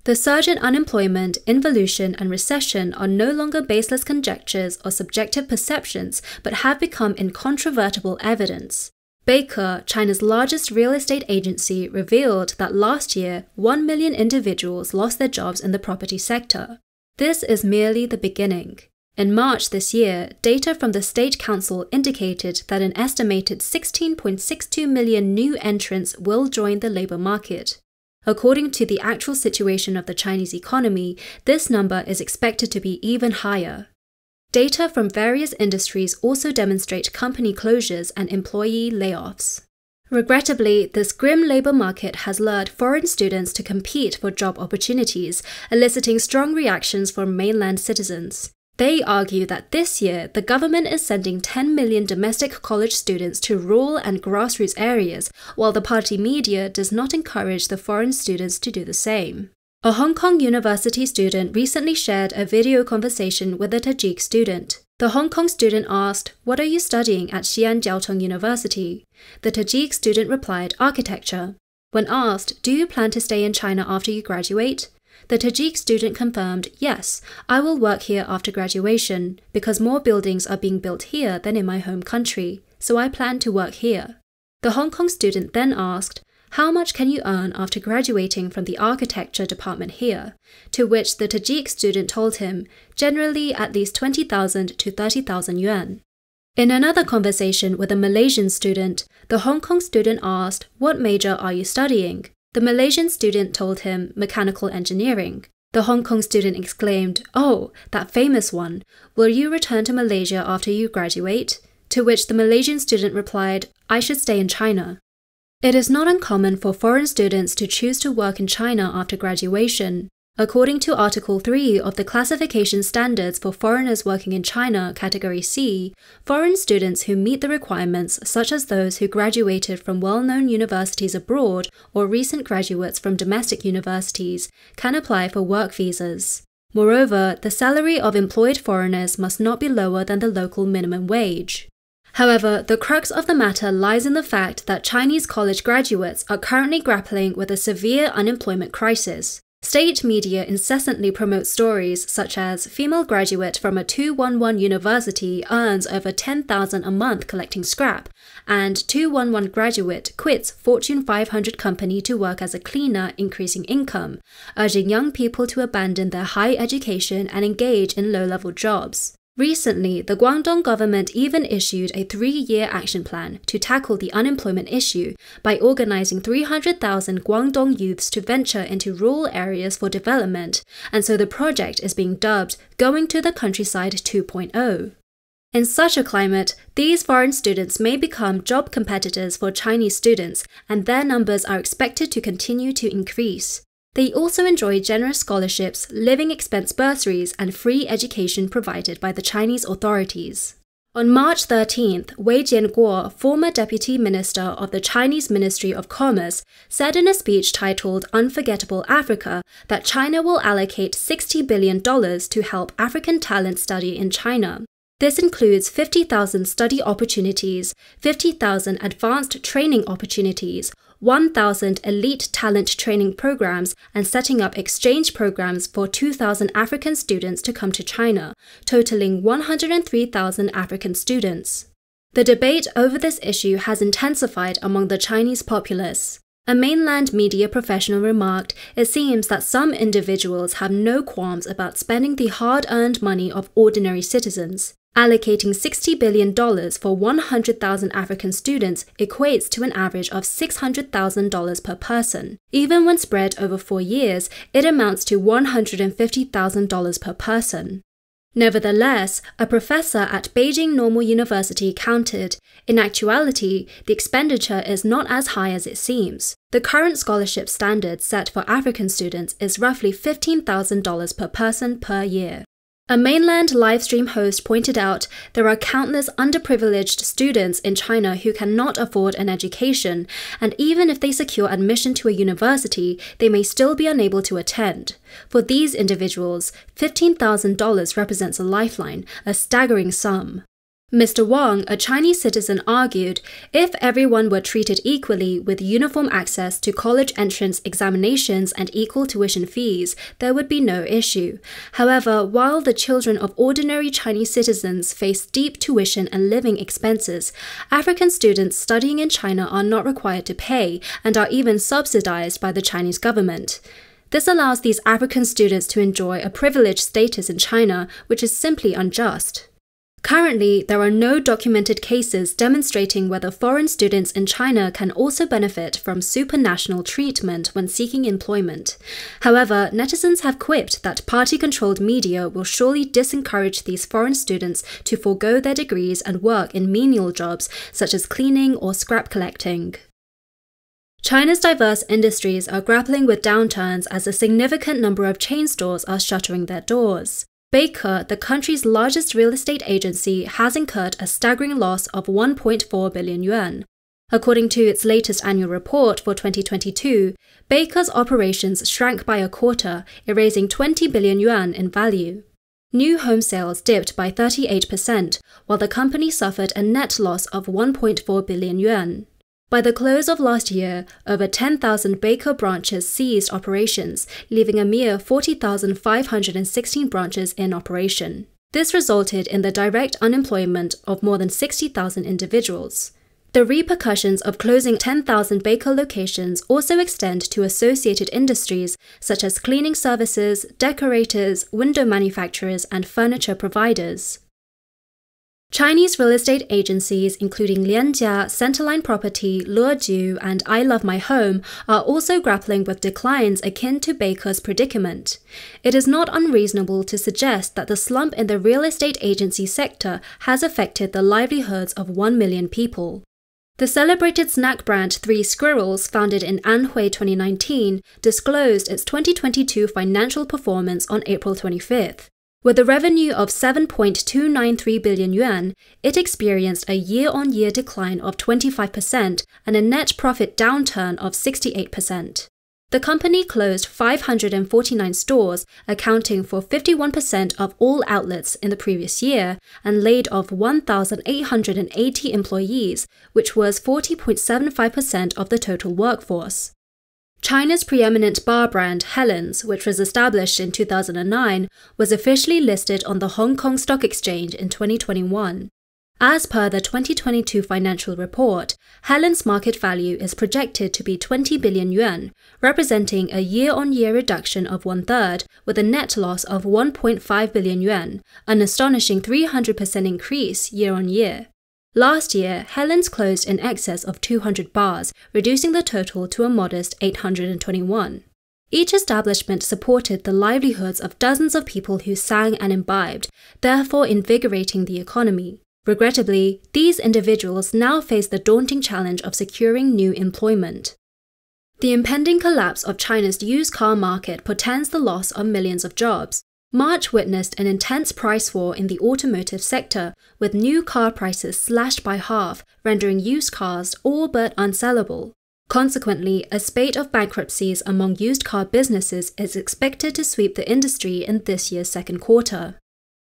The surge in unemployment, involution, and recession are no longer baseless conjectures or subjective perceptions, but have become incontrovertible evidence. Beike, China's largest real estate agency, revealed that last year, 1 million individuals lost their jobs in the property sector. This is merely the beginning. In March this year, data from the State Council indicated that an estimated 16.62 million new entrants will join the labor market. According to the actual situation of the Chinese economy, this number is expected to be even higher. Data from various industries also demonstrate company closures and employee layoffs. Regrettably, this grim labor market has lured foreign students to compete for job opportunities, eliciting strong reactions from mainland citizens. They argue that this year, the government is sending 10 million domestic college students to rural and grassroots areas, while the party media does not encourage the foreign students to do the same. A Hong Kong university student recently shared a video conversation with a Tajik student. The Hong Kong student asked, "What are you studying at Xi'an Jiaotong University?" The Tajik student replied, "Architecture." When asked, "Do you plan to stay in China after you graduate?" The Tajik student confirmed, "Yes, I will work here after graduation, because more buildings are being built here than in my home country, so I plan to work here." The Hong Kong student then asked, "How much can you earn after graduating from the architecture department here?" To which the Tajik student told him, "Generally at least 20,000 to 30,000 yuan. In another conversation with a Malaysian student, the Hong Kong student asked, "What major are you studying?" The Malaysian student told him, "Mechanical engineering." The Hong Kong student exclaimed, "Oh, that famous one. Will you return to Malaysia after you graduate?" To which the Malaysian student replied, "I should stay in China." It is not uncommon for foreign students to choose to work in China after graduation. According to Article 3 of the Classification Standards for Foreigners Working in China, Category C, foreign students who meet the requirements, such as those who graduated from well-known universities abroad or recent graduates from domestic universities, can apply for work visas. Moreover, the salary of employed foreigners must not be lower than the local minimum wage. However, the crux of the matter lies in the fact that Chinese college graduates are currently grappling with a severe unemployment crisis. State media incessantly promote stories such as female graduate from a 211 university earns over 10,000 a month collecting scrap, and 211 graduate quits Fortune 500 company to work as a cleaner, increasing income, urging young people to abandon their high education and engage in low-level jobs. Recently, the Guangdong government even issued a 3-year action plan to tackle the unemployment issue by organizing 300,000 Guangdong youths to venture into rural areas for development, and so the project is being dubbed Going to the Countryside 2.0. In such a climate, these foreign students may become job competitors for Chinese students, and their numbers are expected to continue to increase. They also enjoy generous scholarships, living expense bursaries, and free education provided by the Chinese authorities. On March 13th, Wei Jianguo, former deputy minister of the Chinese Ministry of Commerce, said in a speech titled Unforgettable Africa that China will allocate $60 billion to help African talent study in China. This includes 50,000 study opportunities, 50,000 advanced training opportunities, 1,000 elite talent training programs, and setting up exchange programs for 2,000 African students to come to China, totaling 103,000 African students. The debate over this issue has intensified among the Chinese populace. A mainland media professional remarked, "It seems that some individuals have no qualms about spending the hard-earned money of ordinary citizens. Allocating $60 billion for 100,000 African students equates to an average of $600,000 per person. Even when spread over 4 years, it amounts to $150,000 per person." Nevertheless, a professor at Beijing Normal University countered, "In actuality, the expenditure is not as high as it seems. The current scholarship standard set for African students is roughly $15,000 per person per year." A mainland livestream host pointed out there are countless underprivileged students in China who cannot afford an education, and even if they secure admission to a university, they may still be unable to attend. For these individuals, $15,000 represents a lifeline, a staggering sum. Mr. Wang, a Chinese citizen, argued if everyone were treated equally with uniform access to college entrance examinations and equal tuition fees, there would be no issue. However, while the children of ordinary Chinese citizens face steep tuition and living expenses, African students studying in China are not required to pay and are even subsidized by the Chinese government. This allows these African students to enjoy a privileged status in China, which is simply unjust. Currently, there are no documented cases demonstrating whether foreign students in China can also benefit from supranational treatment when seeking employment. However, netizens have quipped that party-controlled media will surely disencourage these foreign students to forego their degrees and work in menial jobs such as cleaning or scrap collecting. China's diverse industries are grappling with downturns as a significant number of chain stores are shuttering their doors. Beike, the country's largest real estate agency, has incurred a staggering loss of 1.4 billion yuan. According to its latest annual report for 2022, Beike's operations shrank by a quarter, erasing 20 billion yuan in value. New home sales dipped by 38%, while the company suffered a net loss of 1.4 billion yuan. By the close of last year, over 10,000 Beike branches ceased operations, leaving a mere 40,516 branches in operation. This resulted in the direct unemployment of more than 60,000 individuals. The repercussions of closing 10,000 Beike locations also extend to associated industries such as cleaning services, decorators, window manufacturers, and furniture providers. Chinese real estate agencies including Lianjia, Centerline Property, Luoju, and I Love My Home are also grappling with declines akin to Beike's predicament. It is not unreasonable to suggest that the slump in the real estate agency sector has affected the livelihoods of 1 million people. The celebrated snack brand Three Squirrels, founded in Anhui 2019, disclosed its 2022 financial performance on April 25th. With a revenue of 7.293 billion yuan, it experienced a year-on-year decline of 25% and a net profit downturn of 68%. The company closed 549 stores, accounting for 51% of all outlets in the previous year, and laid off 1,880 employees, which was 40.75% of the total workforce. China's preeminent bar brand Helen's, which was established in 2009, was officially listed on the Hong Kong Stock Exchange in 2021. As per the 2022 financial report, Helen's market value is projected to be 20 billion yuan, representing a year-on-year reduction of one-third, with a net loss of 1.5 billion yuan, an astonishing 300% increase year-on-year. Last year, Helen's closed in excess of 200 bars, reducing the total to a modest 821. Each establishment supported the livelihoods of dozens of people who sang and imbibed, therefore invigorating the economy. Regrettably, these individuals now face the daunting challenge of securing new employment. The impending collapse of China's used car market portends the loss of millions of jobs. March witnessed an intense price war in the automotive sector, with new car prices slashed by half, rendering used cars all but unsellable. Consequently, a spate of bankruptcies among used car businesses is expected to sweep the industry in this year's second quarter.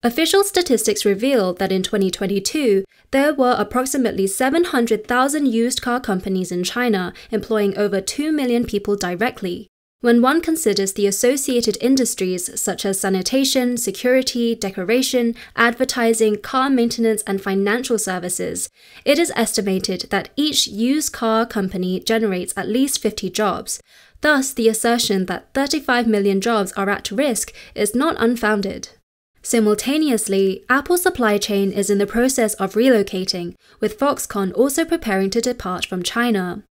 Official statistics reveal that in 2022, there were approximately 700,000 used car companies in China, employing over 2 million people directly. When one considers the associated industries such as sanitation, security, decoration, advertising, car maintenance, and financial services, it is estimated that each used car company generates at least 50 jobs. Thus, the assertion that 35 million jobs are at risk is not unfounded. Simultaneously, Apple's supply chain is in the process of relocating, with Foxconn also preparing to depart from China.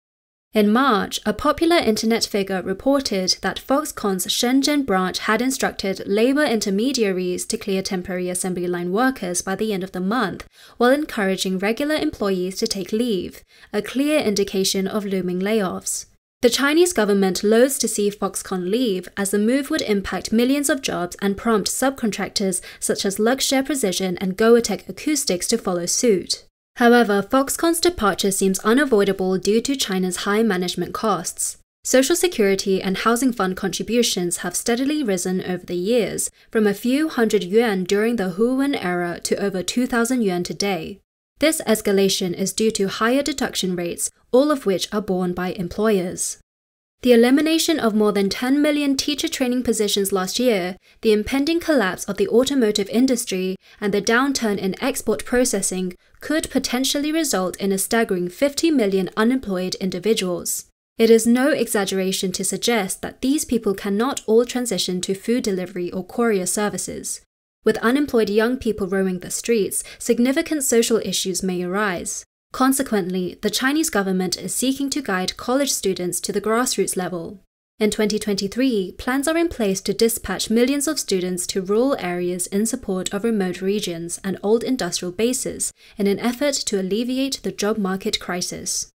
In March, a popular internet figure reported that Foxconn's Shenzhen branch had instructed labor intermediaries to clear temporary assembly line workers by the end of the month, while encouraging regular employees to take leave, a clear indication of looming layoffs. The Chinese government loathes to see Foxconn leave, as the move would impact millions of jobs and prompt subcontractors such as Luxshare Precision and Goatech Acoustics to follow suit. However, Foxconn's departure seems unavoidable due to China's high management costs. Social security and housing fund contributions have steadily risen over the years, from a few hundred yuan during the Hu-Wen era to over 2,000 yuan today. This escalation is due to higher deduction rates, all of which are borne by employers. The elimination of more than 10 million teacher training positions last year, the impending collapse of the automotive industry, and the downturn in export processing could potentially result in a staggering 50 million unemployed individuals. It is no exaggeration to suggest that these people cannot all transition to food delivery or courier services. With unemployed young people roaming the streets, significant social issues may arise. Consequently, the Chinese government is seeking to guide college students to the grassroots level. In 2023, plans are in place to dispatch millions of students to rural areas in support of remote regions and old industrial bases in an effort to alleviate the job market crisis.